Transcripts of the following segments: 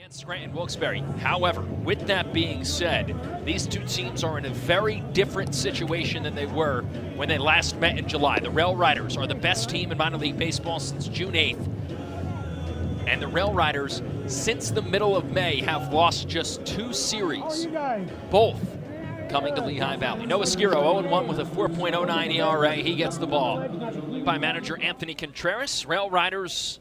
Against Scranton Wilkes-Barre. However, with that being said, these two teams are in a very different situation than they were when they last met in July. The Rail Riders are the best team in minor league baseball since June 8th. And the Rail Riders, since the middle of May, have lost just 2 series, both coming to Lehigh Valley. Noah Skirrow, 0-1 with a 4.09 ERA. He gets the ball by manager Anthony Contreras. Rail Riders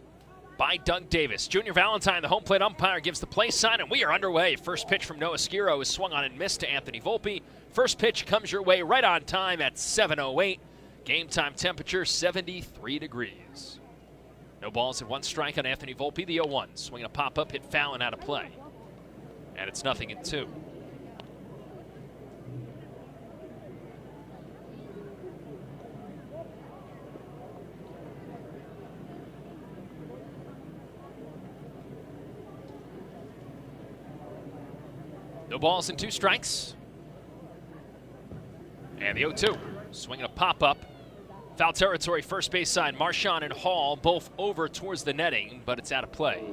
by Doug Davis. Junior Valentine, the home plate umpire, gives the play sign, and we are underway. First pitch from Noah Skirrow is swung on and missed to Anthony Volpe. First pitch comes your way right on time at 7:08. Game time temperature 73 degrees. No balls and 1 strike on Anthony Volpe. The 0-1. Swinging a pop-up, hit foul and out of play. And it's 0-2. No balls and 2 strikes. And the 0-2. Swinging a pop-up. Foul territory, first base side. Marchand and Hall both over towards the netting, but it's out of play.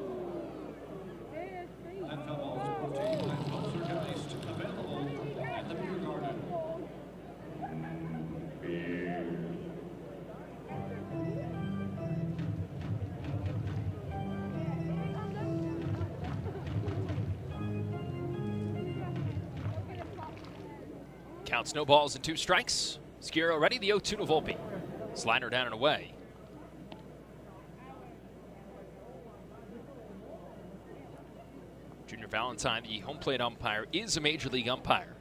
Counts no balls and 2 strikes. Skirrow ready, the 0-2 to Volpe. Slider down and away. Junior Valentine, the home plate umpire, is a major league umpire.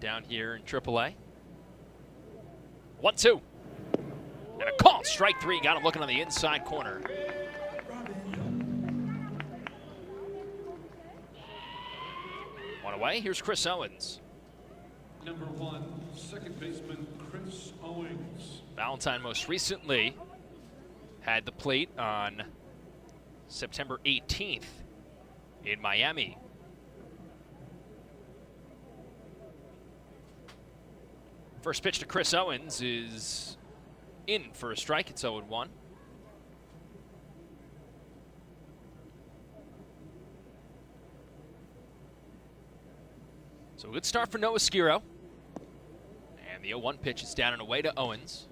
Down here in AAA. 1-2. And a call, strike 3. Got him looking on the inside corner. One away, here's Chris Owens. Number 1, second baseman Chris Owens. Valentine most recently had the plate on September 18th in Miami. First pitch to Chris Owens is in for a strike. It's 0-1. So a good start for Noah Skirrow. And the 0-1 pitch is down and away to Owens.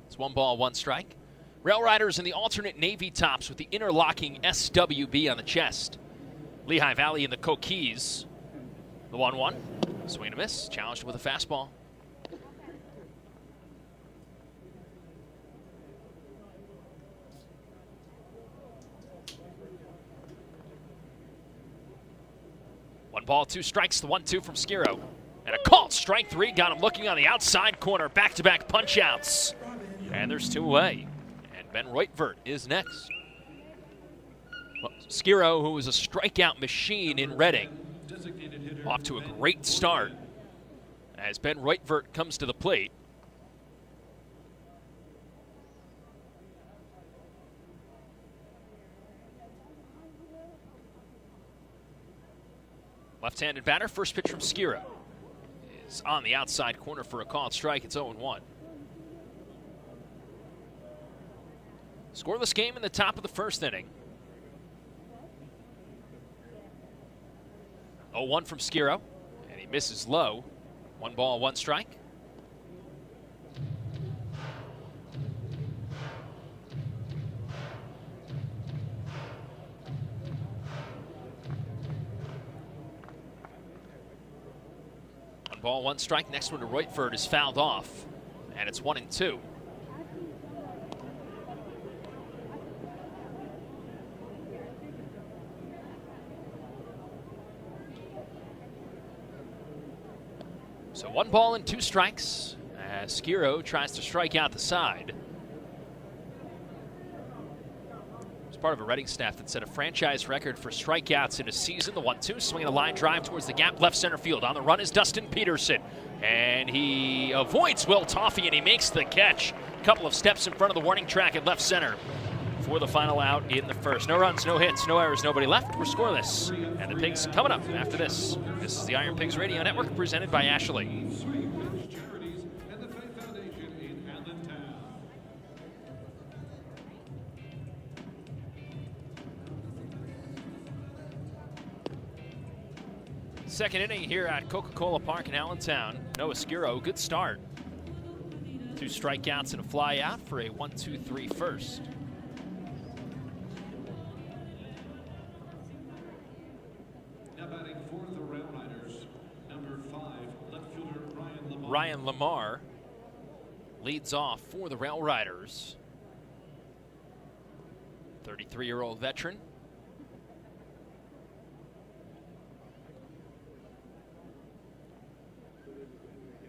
It's 1 ball, 1 strike. Rail Riders in the alternate navy tops with the interlocking SWB on the chest. Lehigh Valley in the Coquilles. The 1-1. Swing and a miss. Challenged with a fastball. One ball, 2 strikes, the 1-2 from Skirrow. And a call, strike 3, got him looking on the outside corner, back-to-back punch-outs. And there's 2 away. And Ben Reutvert is next. Well, Skirrow, who was a strikeout machine in Reading, off to a great start as Ben Reutvert comes to the plate. Left-handed batter, first pitch from Skirrow is on the outside corner for a called strike. It's 0-1. Scoreless game in the top of the first inning. 0-1 from Skirrow, and he misses low. 1 ball, 1 strike. Ball, 1 strike. Next one to Reutvert is fouled off, and it's 1-2. So 1 ball and 2 strikes as Skirrow tries to strike out the side. It's part of a Reading staff that set a franchise record for strikeouts in a season. The 1-2, swinging a line drive towards the gap, left center field. On the run is Dustin Peterson, and he avoids Will Toffey, and he makes the catch. A couple of steps in front of the warning track at left center for the final out in the first. No runs, no hits, no errors, nobody left. We're scoreless, and the Pigs coming up after this. This is the IronPigs Radio Network, presented by Ashley. Second inning here at Coca-Cola Park in Allentown. Noah Skirrow, good start. 2 strikeouts and a fly out for a 1-2-3 first. Now batting for the Rail Riders, number 5, left fielder Ryan Lamar. Ryan Lamar leads off for the Rail Riders. 33-year-old veteran.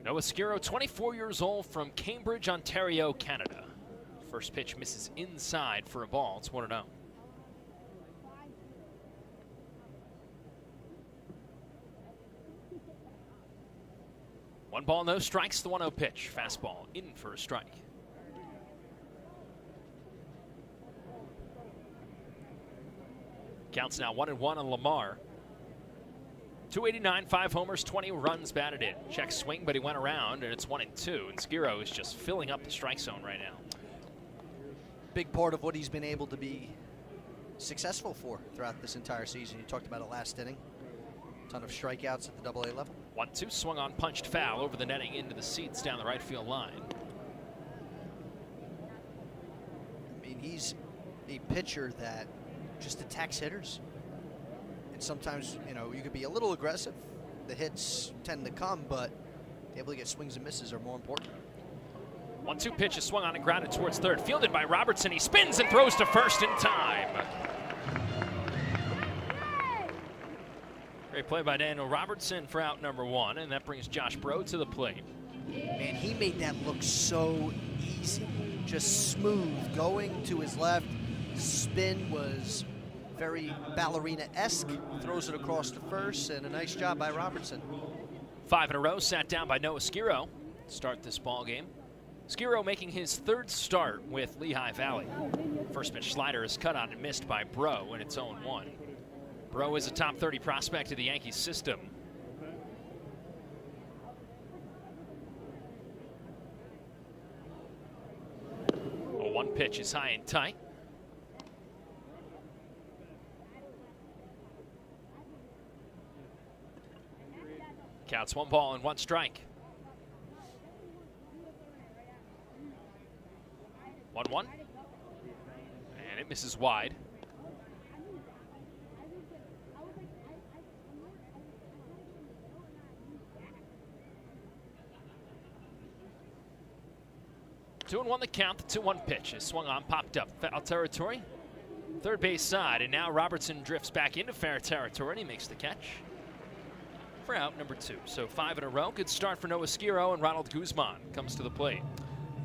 Noah Skirrow, 24 years old, from Cambridge, Ontario, Canada. First pitch misses inside for a ball. It's 1-0. One ball, no strikes, the 1-0 pitch. Fastball in for a strike. Counts now 1-1 on Lamar. 289, 5 homers, 20 runs batted in. Check swing, but he went around, and it's 1-2. And Skirrow is just filling up the strike zone right now. Big part of what he's been able to be successful for throughout this entire season. You talked about it last inning. Ton of strikeouts at the AA level. 1-2, swung on, punched foul over the netting into the seats down the right field line. I mean, he's a pitcher that just attacks hitters. And sometimes, you know, you could be a little aggressive. The hits tend to come, but able to get swings and misses are more important. 1-2 pitch is swung on and grounded towards third. Fielded by Robertson. He spins and throws to first in time. Great play by Daniel Robertson for out number 1, and that brings Josh Bro to the plate. Man, he made that look so easy. Just smooth, going to his left. Spin was very ballerina-esque. Throws it across to first, and a nice job by Robertson. 5 in a row, sat down by Noah Skirrow to start this ball game. Skirrow making his 3rd start with Lehigh Valley. First pitch slider is cut on and missed by Bro, and it's 0-1. Bro is a top 30 prospect of the Yankees system. A 1 pitch is high and tight. Counts 1 ball and 1 strike. 1-1. And it misses wide. Two and 1 the count. The 2-1 pitch is swung on, popped up. Foul territory. Third base side, and now Robertson drifts back into fair territory, and he makes the catch for out number 2. So 5 in a row. Good start for Noah Skirrow, and Ronald Guzman comes to the plate.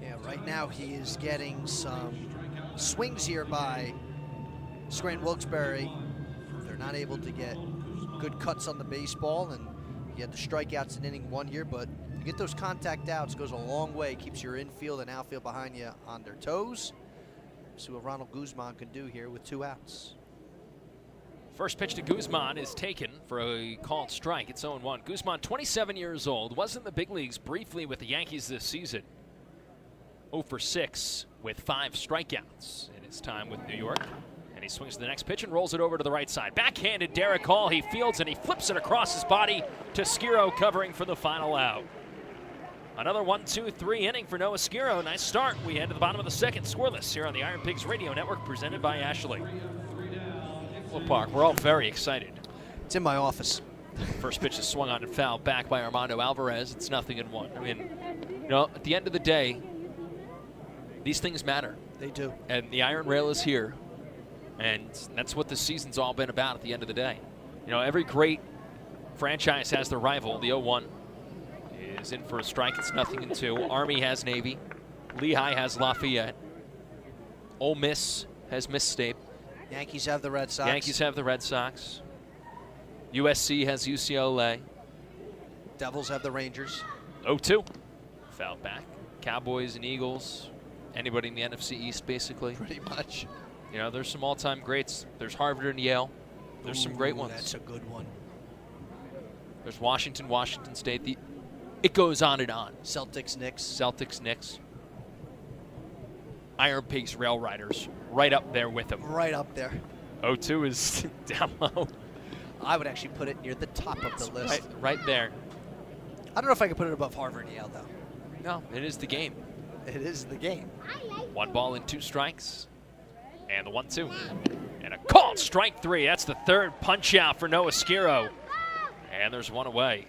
Yeah, right now he is getting some swings here by Scranton Wilkes-Barre. They're not able to get good cuts on the baseball, and you had the strikeouts in inning 1 here, but you get those contact outs, goes a long way, keeps your infield and outfield behind you on their toes. See what Ronald Guzman can do here with 2 outs. First pitch to Guzman is taken for a called strike. It's 0-1. Guzman, 27 years old, was in the big leagues briefly with the Yankees this season. 0 for 6 with 5 strikeouts in his time with New York. And he swings to the next pitch and rolls it over to the right side. Backhanded Derek Hall. He fields and he flips it across his body to Skirrow, covering for the final out. Another 1-2-3 inning for Noah Skirrow. Nice start. We head to the bottom of the 2nd, scoreless here on the IronPigs Radio Network, presented by Ashley. Park, we're all very excited. It's in my office. First pitch is swung on and fouled back by Armando Alvarez. It's 0-1. I mean, you know, at the end of the day, these things matter. They do. And the Iron Rail is here, and that's what this season's all been about at the end of the day. You know, every great franchise has their rival. The 0-1 is in for a strike. It's 0-2. Army has Navy. Lehigh has Lafayette. Ole Miss has Miss State. Yankees have the Red Sox. Yankees have the Red Sox. USC has UCLA. Devils have the Rangers. 0-2. Foul back. Cowboys and Eagles. Anybody in the NFC East, basically. Pretty much. You know, there's some all-time greats. There's Harvard and Yale. There's some great ones. That's a good one. There's Washington, Washington State. It goes on and on. Celtics, Knicks. Celtics, Knicks. IronPigs, Rail Riders, right up there with them. Right up there. 0-2 is down low. I would actually put it near the top of the list. Right there. I don't know if I could put it above Harvard Yale, though. No, it is the game. It is the game. 1 ball and 2 strikes. And the 1-2. And a called strike 3. That's the third punch out for Noah Skirrow. And there's 1 away.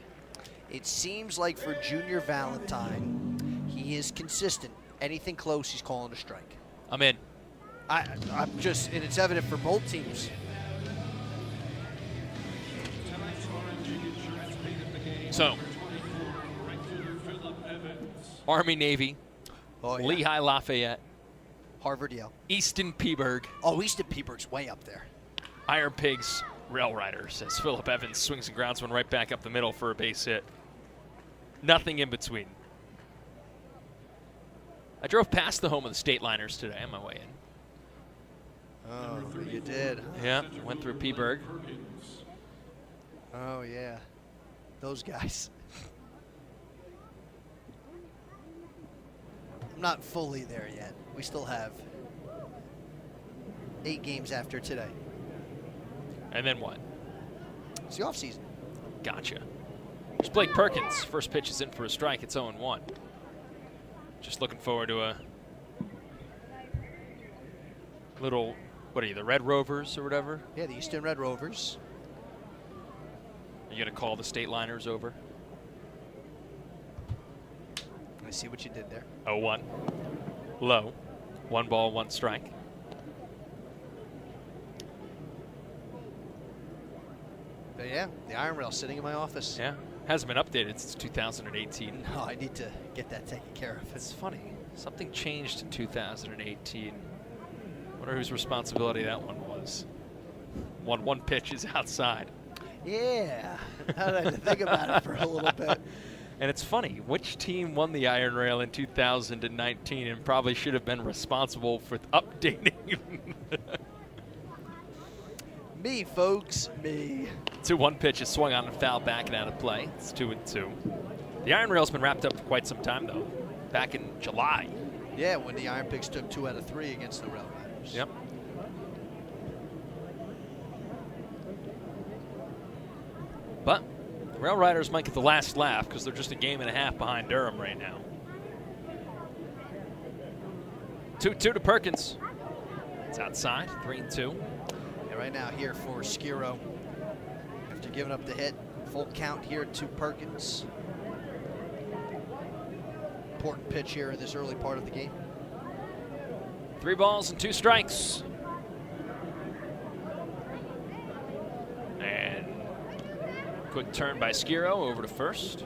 It seems like for Junior Valentine, he is consistent. Anything close, he's calling a strike. I'm in. I'm just, and it's evident for both teams. So, Army Navy, Oh, yeah. Lehigh Lafayette, Harvard Yale. Easton Peaburg, Oh, Easton Peaburg's way up there. IronPigs, Rail Riders, as Phillip Evans swings and grounds one right back up the middle for a base hit. Nothing in between. I drove past the home of the State Liners today on my way in. Oh, you did. Yeah, went through Peaburg. Oh, yeah. Those guys. I'm not fully there yet. We still have 8 games after today. And then what? It's the offseason. Gotcha. There's Blake Perkins. First pitch is in for a strike. It's 0-1. Just looking forward to a little, what are you, the Red Rovers or whatever? Yeah, the Eastern Red Rovers. Are you going to call the State Liners over? I see what you did there. 0-1. Low. 1 ball, 1 strike. But yeah, the iron rail sitting in my office. Yeah. Hasn't been updated since 2018. No, I need to get that taken care of. It's funny. Something changed in 2018. Wonder whose responsibility that one was. One pitch is outside. Yeah. I had to think about it for a little bit. And it's funny, which team won the Iron Rail in 2019 and probably should have been responsible for updating? Me, folks, me. 2-1 pitch is swung on and fouled back and out of play. It's 2-2. The Iron Rail's been wrapped up for quite some time, though. Back in July. Yeah, when the IronPigs took 2 out of 3 against the Rail Riders. Yep. But the Rail Riders might get the last laugh because they're just a game and a half behind Durham right now. 2-2 to Perkins. It's outside, 3-2. And right now here for Skirrow. After giving up the hit, full count here to Perkins. Important pitch here in this early part of the game. 3 balls and 2 strikes. And quick turn by Skirrow over to first.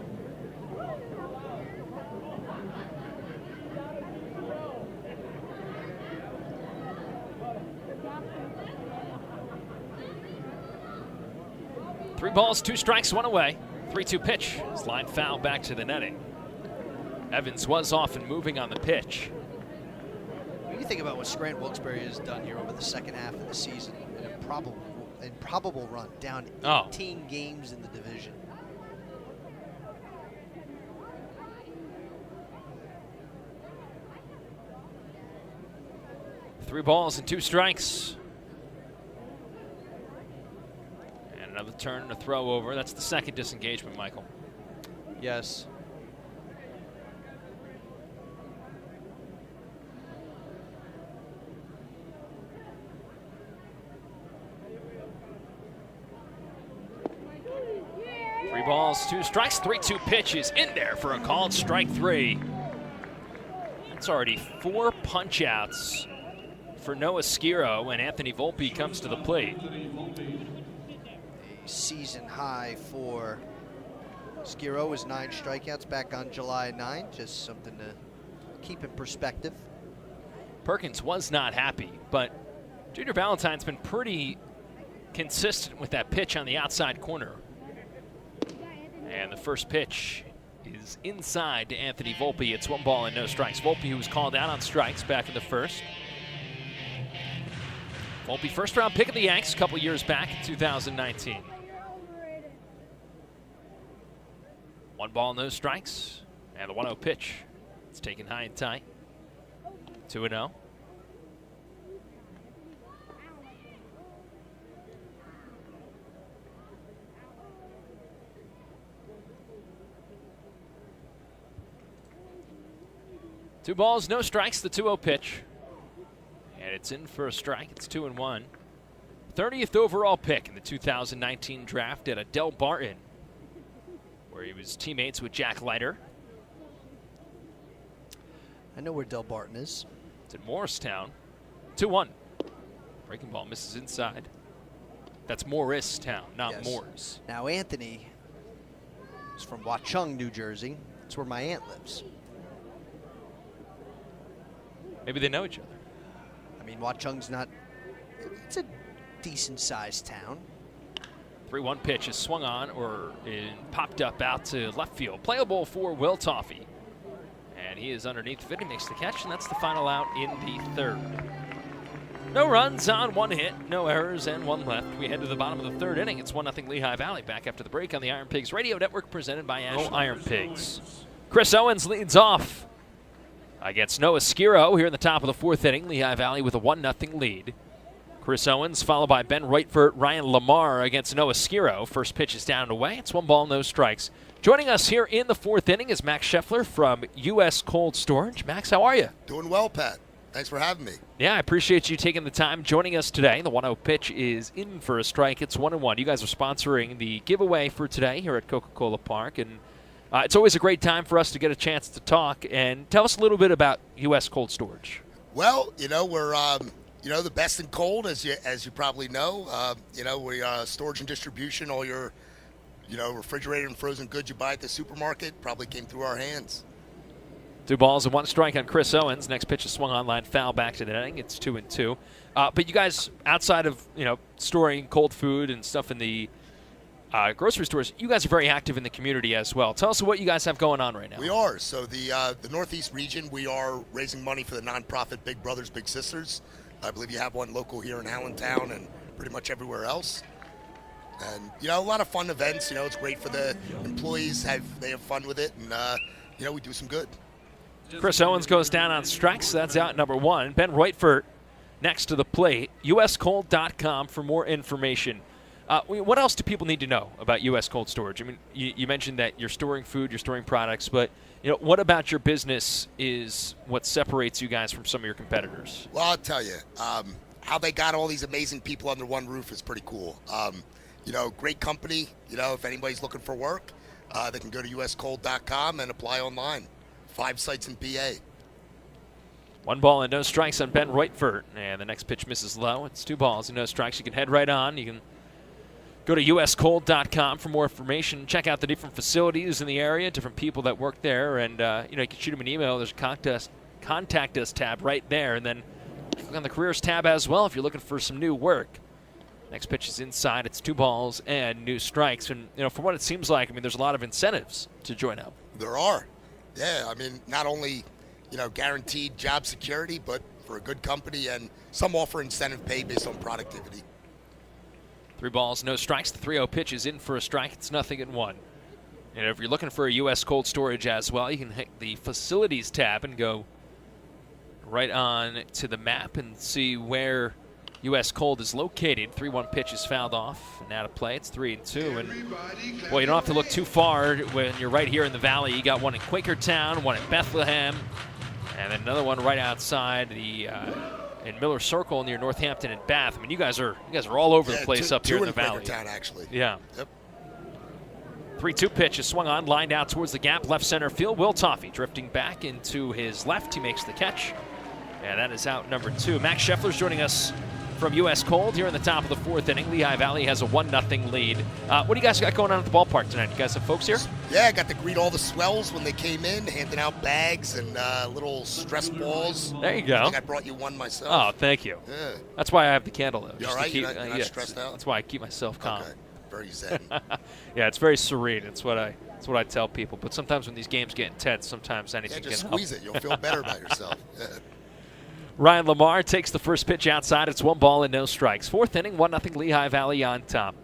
Three balls, 2 strikes, 1 away. 3-2 pitch. Line foul back to the netting. Evans was off and moving on the pitch. When you think about what Scranton Wilkes-Barre has done here over the second half of the season, an improbable run, down 18 games in the division. Three balls and 2 strikes. And another turn and a throw over. That's the second disengagement, Michael. Yes. Three balls, 2 strikes, 3-2 pitches in there for a called strike 3. That's already 4 punch outs for Noah Skirrow, and Anthony Volpe comes to the plate. A season high for Skirrow is 9 strikeouts back on July 9. Just something to keep in perspective. Perkins was not happy, but Junior Valentine's been pretty consistent with that pitch on the outside corner. And the first pitch is inside to Anthony Volpe. It's 1 ball and no strikes. Volpe, who was called out on strikes back in the first. Volpe, first round pick of the Yanks a couple years back in 2019. 1 ball, no strikes. And the 1-0 pitch. It's taken high and tight. 2-0. 2 balls, no strikes, the 2-0 pitch. And it's in for a strike. It's 2-1. 30th overall pick in the 2019 draft at Del Barton, where he was teammates with Jack Leiter. I know where Del Barton is. It's in Morristown. 2-1. Breaking ball misses inside. That's Morristown, not Yes. Moores. Now Anthony is from Watchung, New Jersey. That's where my aunt lives. Maybe they know each other. I mean, Watchung's not, it's a decent-sized town. 3-1 pitch is swung on or popped up out to left field. Playable for Will Toffee. And he is underneath it. He makes the catch, and that's the final out in the 3rd. No runs on 1 hit, no errors, and 1 left. We head to the bottom of the 3rd inning. It's 1-0 Lehigh Valley. Back after the break on the Iron Pigs Radio Network, presented by Iron Pigs. Chris Owens leads off against Noah Skirrow here in the top of the 4th inning. Lehigh Valley with a 1-0 lead. Chris Owens followed by Ben Reitford, Ryan Lamar against Noah Skirrow. First pitch is down and away. It's 1 ball, no strikes. Joining us here in the 4th inning is Max Scheffler from U.S. Cold Storage. Max, how are you? Doing well, Pat. Thanks for having me. Yeah, I appreciate you taking the time joining us today. The 1-0 pitch is in for a strike. It's 1-1. You guys are sponsoring the giveaway for today here at Coca-Cola Park, and it's always a great time for us to get a chance to talk. And tell us a little bit about U.S. Cold Storage. Well, we're the best in cold, as you probably know. We storage and distribution. All your refrigerated and frozen goods you buy at the supermarket probably came through our hands. 2 balls and 1 strike on Chris Owens. Next pitch is swung on line foul back to the inning. It's 2-2. But you guys, outside of storing cold food and stuff in the grocery stores, you guys are very active in the community as well. Tell us what you guys have going on right now. We are. So the Northeast region, we are raising money for the nonprofit Big Brothers Big Sisters. I believe you have one local here in Allentown and pretty much everywhere else. And a lot of fun events. It's great for the employees. They have fun with it, and we do some good. Chris Owens goes down on strikes. That's out number 1. Ben Reitford next to the plate. uscold.com for more information. What else do people need to know about U.S. Cold Storage? I mean, you mentioned that you're storing food, you're storing products, but what about your business is what separates you guys from some of your competitors? Well, I'll tell you, how they got all these amazing people under one roof is pretty cool. Great company. If anybody's looking for work, they can go to uscold.com and apply online. 5 sites in PA. 1 ball and no strikes on Ben Reitford. And the next pitch misses low. It's 2 balls and no strikes. You can head right on. You can go to uscold.com for more information. Check out the different facilities in the area, different people that work there. And, you can shoot them an email. There's a contact us tab right there. And then click on the careers tab as well if you're looking for some new work. Next pitch is inside. It's 2 balls and no strikes. And, from what it seems like, there's a lot of incentives to join up. There are. Yeah, not only, guaranteed job security, but for a good company, and some offer incentive pay based on productivity. 3 balls, no strikes. The 3-0 pitch is in for a strike. It's 0-1. And if you're looking for a U.S. Cold Storage as well, you can hit the facilities tab and go right on to the map and see where U.S. Cold is located. 3-1 pitch is fouled off and out of play. It's 3-2. And boy, you don't have to look too far when you're right here in the valley. You got one in Quakertown, one in Bethlehem, and then another one right outside in Miller Circle near Northampton and Bath. You guys are all over the place up here in the valley. Quakertown, actually. Yeah. Yep. 3-2 pitch is swung on, lined out towards the gap, left center field. Will Toffee drifting back into his left. He makes the catch, and that is out number 2. Max Scheffler's joining us from U.S. Cold here in the top of the 4th inning. Lehigh Valley has a 1-0 lead. What do you guys got going on at the ballpark tonight? You guys have folks here? Yeah, I got to greet all the swells when they came in, handing out bags and little stress balls. There you go. I think I brought you one myself. Oh, thank you. Yeah. That's why I have the candle, though. You all right? You're not stressed out? That's why I keep myself calm. Okay. Very zen. Yeah, it's very serene. It's what I tell people. But sometimes when these games get intense, sometimes anything just can squeeze help. it. You'll feel better about yourself. Yeah. Ryan Lamar takes the first pitch outside. It's 1 ball and no strikes. 4th inning, 1-0 Lehigh Valley on top.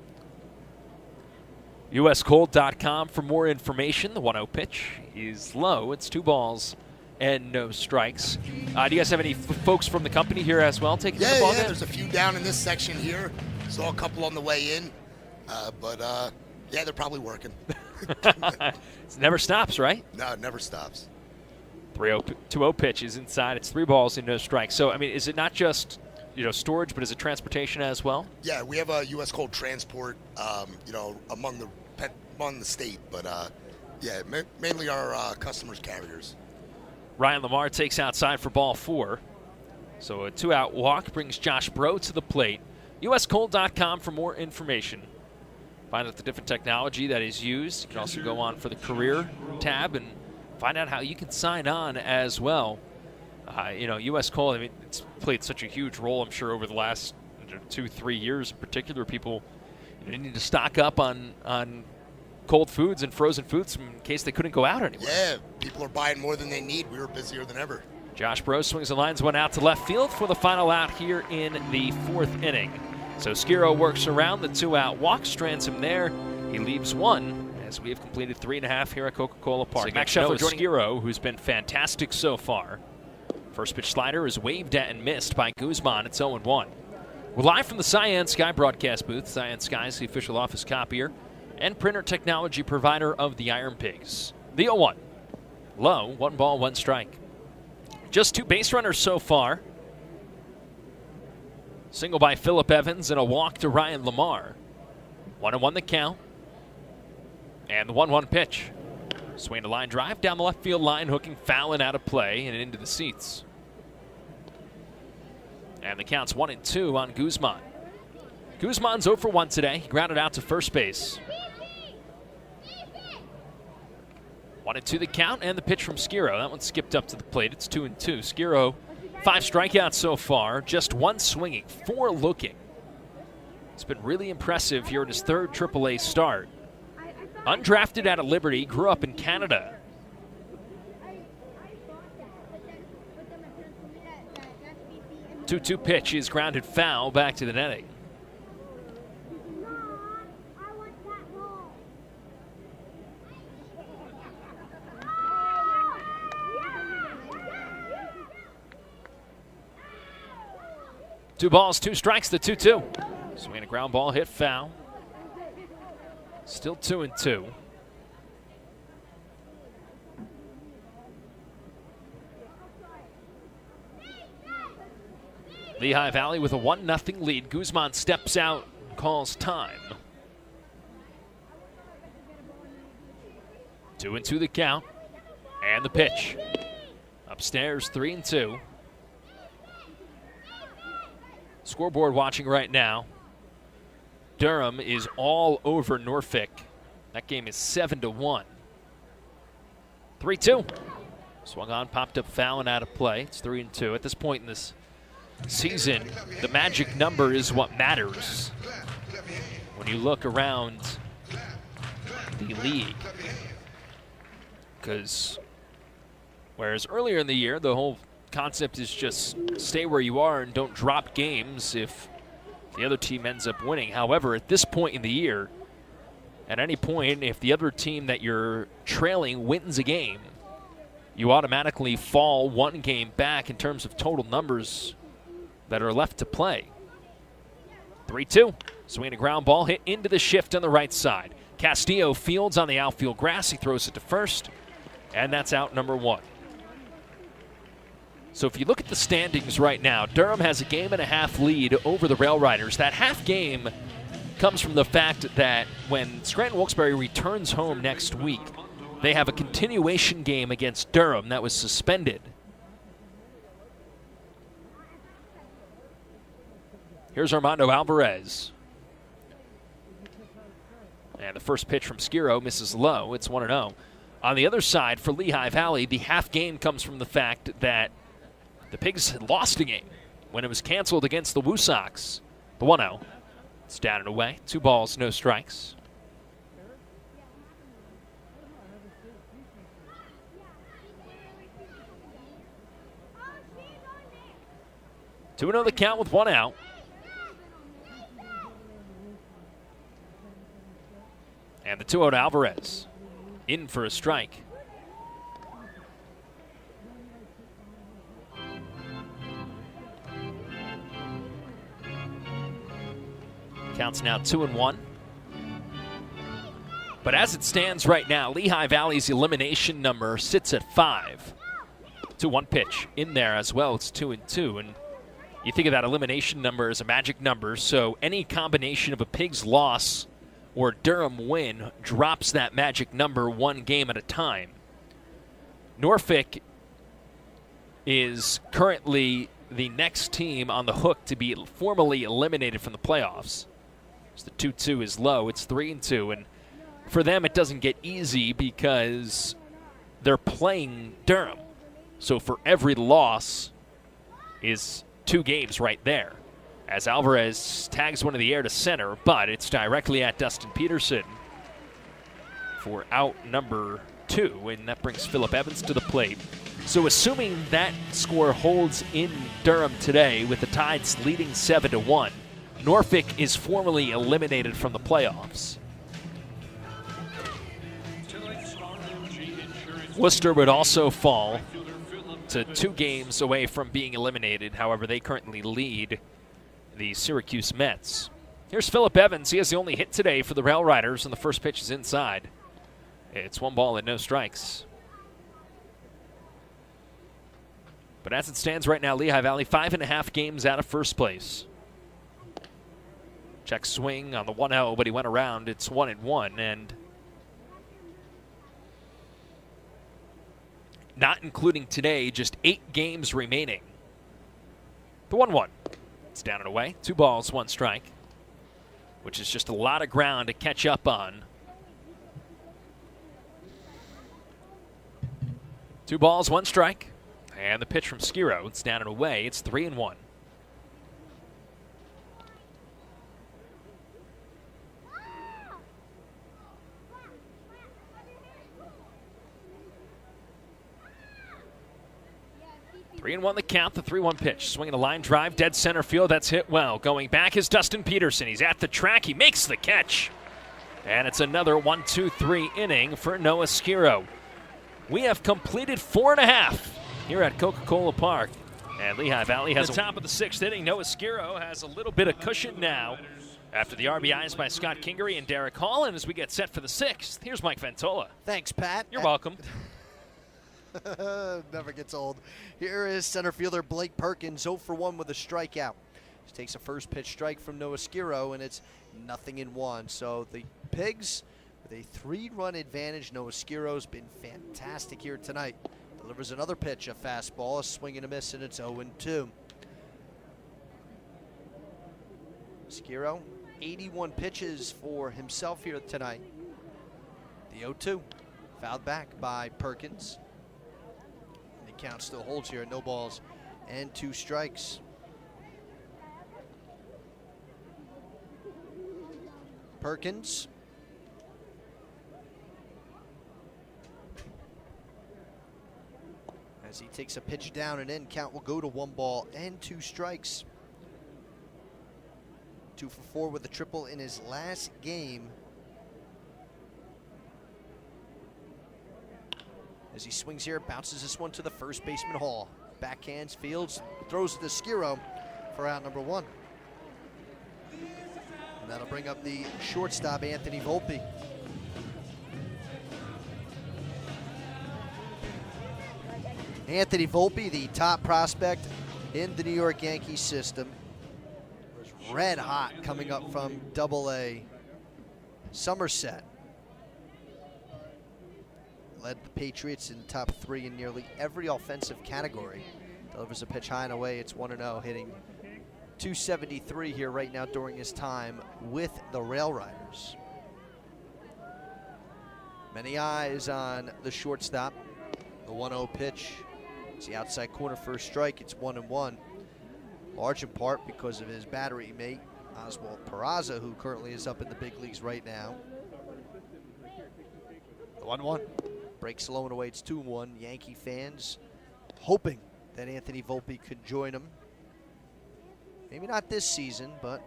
uscold.com for more information. The 1-0 pitch is low. It's 2 balls and no strikes. Do you guys have any folks from the company here as well taking the ball? Yeah, there's a few down in this section here. Saw a couple on the way in. But they're probably working. It never stops, right? No, it never stops. 2-0 pitch is inside. It's 3 balls and no strikes. So, I mean, is it not just, storage, but is it transportation as well? Yeah, we have a U.S. cold transport, among the state. But, mainly our customers' carriers. Ryan Lamar takes outside for ball 4. So a 2-out walk brings Josh Bro to the plate. USCold.com for more information. Find out the different technology that is used. You can also go on for the career tab and find out how you can sign on as well. U.S. Cold, I mean, it's played such a huge role, I'm sure, over the last 2-3 years in particular. People need to stock up on cold foods and frozen foods in case they couldn't go out anywhere. Yeah, people are buying more than they need. We were busier than ever. Josh Bro swings and lines one out to left field for the final out here in the 4th inning. So Skirrow works around the 2-out walk, strands him there. He leaves one as we have completed 3.5 here at Coca-Cola Park. So Max Scheffler joining Skirrow, who's been fantastic so far. First pitch slider is waved at and missed by Guzman. It's 0-1. We're live from the Cyan Sky broadcast booth. Cyan Sky is the official office copier and printer technology provider of the IronPigs. The 0-1. Low, 1 ball, 1 strike. Just 2 base runners so far. Single by Phillip Evans and a walk to Ryan Lamar. 1-1 the count. And the 1-1 pitch. Swing a line drive down the left field line, hooking foul and out of play and into the seats. And the count's 1-2 on Guzman. Guzman's 0 for 1 today. He grounded out to first base. 1-2 the count and the pitch from Skirrow. That one skipped up to the plate. It's 2-2. Skirrow, 5 strikeouts so far, just 1 swinging, 4 looking. It's been really impressive here in his 3rd AAA start. Undrafted out of Liberty, grew up in Canada. 2-2 pitch is grounded foul back to the netting. Two balls, 2 strikes, the 2-2. Swing a ground ball, hit foul. Still 2-2. Lehigh Valley with a 1-0 lead. Guzman steps out, calls time. 2-2 the count. And the pitch. Upstairs, 3-2. Scoreboard watching right now. Durham is all over Norfolk. That game is 7-1. 3-2. Swung on, popped up foul and out of play. It's 3-2. At this point in this season, the magic number is what matters when you look around the league. Because whereas earlier in the year, the whole concept is just stay where you are and don't drop games if the other team ends up winning. However, at this point in the year, at any point, if the other team that you're trailing wins a game, you automatically fall 1 game back in terms of total numbers that are left to play. 3-2. Swing a ground ball hit into the shift on the right side. Castillo fields on the outfield grass. He throws it to first, and that's out number 1. So if you look at the standings right now, Durham has a 1.5 game lead over the Rail Riders. That half game comes from the fact that when Scranton Wilkes-Barre returns home next week, they have a continuation game against Durham that was suspended. Here's Armando Alvarez. And the first pitch from Skirrow misses low. It's 1-0. On the other side, for Lehigh Valley, the half game comes from the fact that the Pigs had lost a game when it was canceled against the Woo Sox. The 1-0. It's down and away. 2 balls, no strikes. Two 2-0 the count with 1 out. And the 2-0 to Alvarez. In for a strike. Counts now 2-1. But as it stands right now, Lehigh Valley's elimination number sits at 5. 2-1 pitch in there as well. It's 2-2, and you think of that elimination number as a magic number, so any combination of a Pigs loss or Durham win drops that magic number one game at a time. Norfolk is currently the next team on the hook to be formally eliminated from the playoffs. So the 2-2 is low. It's 3-2, and for them it doesn't get easy because they're playing Durham. So for every loss is 2 games right there. As Alvarez tags one in the air to center, but it's directly at Dustin Peterson for out number 2, and that brings Phillip Evans to the plate. So assuming that score holds in Durham today with the Tides leading 7-1, Norfolk is formally eliminated from the playoffs. Worcester would also fall to 2 games away from being eliminated. However, they currently lead the Syracuse Mets. Here's Phillip Evans. He has the only hit today for the Rail Riders, and the first pitch is inside. It's 1 ball and no strikes. But as it stands right now, Lehigh Valley 5.5 games out of first place. Check swing on the 1-0, but he went around. It's 1-1, and not including today, just 8 games remaining. The 1-1. It's down and away. 2 balls, 1 strike, which is just a lot of ground to catch up on. 2 balls, 1 strike. And the pitch from Skirrow. It's down and away. It's 3-1. Three and 1 the count, the 3-1 pitch. Swinging a line drive, dead center field. That's hit well. Going back is Dustin Peterson. He's at the track. He makes the catch. And it's another 1-2-3 inning for Noah Skirrow. We have completed 4.5 here at Coca-Cola Park. And Lehigh Valley has the top of the 6th inning. Noah Skirrow has a little bit of cushion now after the RBIs by Scott Kingery and Derek Hall. And as we get set for the 6th, here's Mike Ventola. Thanks, Pat. You're welcome. Never gets old. Here is center fielder Blake Perkins, 0 for 1 with a strikeout. He takes a first pitch strike from Noah Skirrow, and it's 0-1. So the Pigs with a 3-run advantage. Noah Skirrow's been fantastic here tonight. Delivers another pitch, a fastball, a swing and a miss, and it's 0-2. Skirrow, 81 pitches for himself here tonight. The 0-2, fouled back by Perkins. The count still holds here, no balls and 2 strikes. Perkins. As he takes a pitch down and in, count will go to 1 ball and 2 strikes. 2 for 4 with a triple in his last game. As he swings here, bounces this one to the first baseman Hall. Backhands, fields, throws it to Skirrow for out number 1. And that'll bring up the shortstop, Anthony Volpe. Anthony Volpe, the top prospect in the New York Yankees system, was red hot coming up from Double-A Somerset. Led the Patriots in top 3 in nearly every offensive category. Delivers a pitch high and away. It's 1-0, hitting .273 here right now during his time with the Rail Riders. Many eyes on the shortstop. The 1-0 pitch. It's the outside corner for a strike. It's 1-1. Large in part because of his battery mate, Oswald Peraza, who currently is up in the big leagues right now. The 1-1. Breaks low and away. It's 2-1. Yankee fans hoping that Anthony Volpe could join them. Maybe not this season, but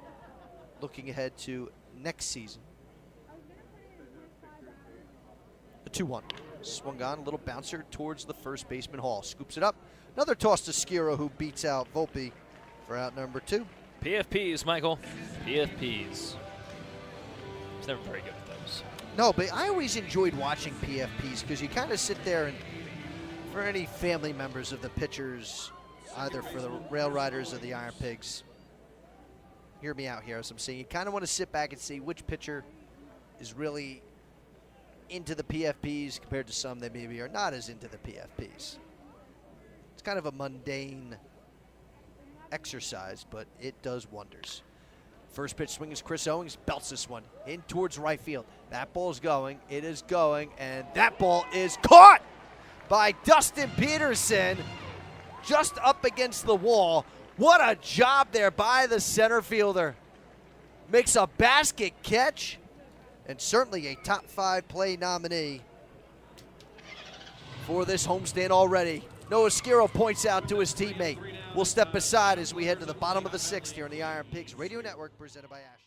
looking ahead to next season. The 2-1. Swung on, a little bouncer towards the first baseman Hall. Scoops it up. Another toss to Skirrow, who beats out Volpe for out number 2. PFPs, Michael. PFPs. He's never very good at those. No, but I always enjoyed watching PFPs because you kind of sit there and For any family members of the pitchers, either for the Rail Riders or the Iron Pigs, hear me out here as I'm saying. You kind of want to sit back and see which pitcher is really into the PFPs compared to some that maybe are not as into the PFPs. It's kind of a mundane exercise, but it does wonders. First pitch swing is Chris Owings, belts this one in towards right field. That ball's going, it is going, and that ball is caught by Dustin Peterson just up against the wall. What a job there by the center fielder. Makes a basket catch and certainly a top 5 play nominee for this homestand already. Noah Skirrow points out to his teammate. We'll step aside as we head to the bottom of the 6th here on the Iron Pigs Radio Network presented by Ashland.